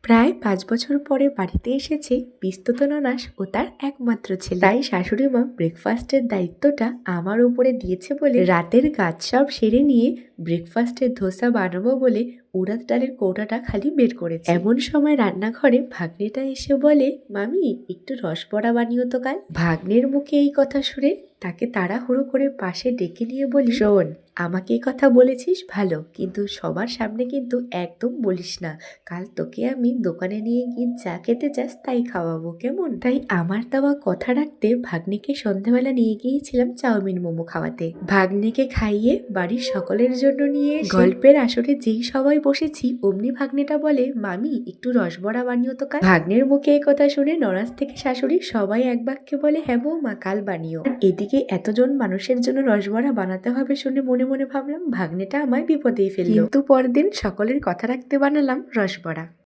প্রায় ৫ বছর পরে বাড়িতে এসেছে পিস্তুত ননাস ও তার একমাত্র ছেলে। তাই শাশুড়ি মা ব্রেকফাস্টের দায়িত্বটা আমার উপরে দিয়েছে বলে রাতের কাজ সব সেরে নিয়ে ব্রেকফাস্টের ধোসা বানাবো বলে উড়াদ ডালের কৌটাটা খালি বের করেছে। এমন সময় রান্নাঘরে ভাগ্নেটা এসে বলে, মামি একটু রসবড়া বানিও তো কাল। ভাগ্নের মুখে এই কথা শুনে তাকে তাড়াহুড়ো করে পাশে ডেকে নিয়ে বলি, শোন, আমাকে এই কথা বলেছিস ভালো, কিন্তু সবার সামনে কিন্তু একদম বলিস না। কাল তোকে আমি দোকানে নিয়ে গিয়ে যা খেতে চাস তাই খাওয়াবো, কেমন? তাই আমার দেওয়া কথা রাখতে ভাগ্নিকে সন্ধ্যাবেলা নিয়ে গিয়েছিলাম চাউমিন মোমো খাওয়াতে। ভাগ্নিকে খাইয়ে বাড়ির সকলের জন্য নিয়ে গল্পের আসরে যেই সবাই বসেছি অমনি ভাগ্নেটা বলে, মামি একটু রসবড়া বানিও তো কাল। ভাগ্নের মুখে এই কথা শুনে ননাস থেকে শাশুড়ি সবাই এক বাক্যে বলে, হ্যাঁ বৌমা কাল বানিও। এদিকে এতজন মানুষের জন্য রসবড়া বানাতে হবে শুনে মনে মনে ভাবলাম ভাগ্নেটা আমায় বিপদেই ফেললো। কিন্তু পরদিন সকলের কথা রাখতে বানালাম রসবড়া।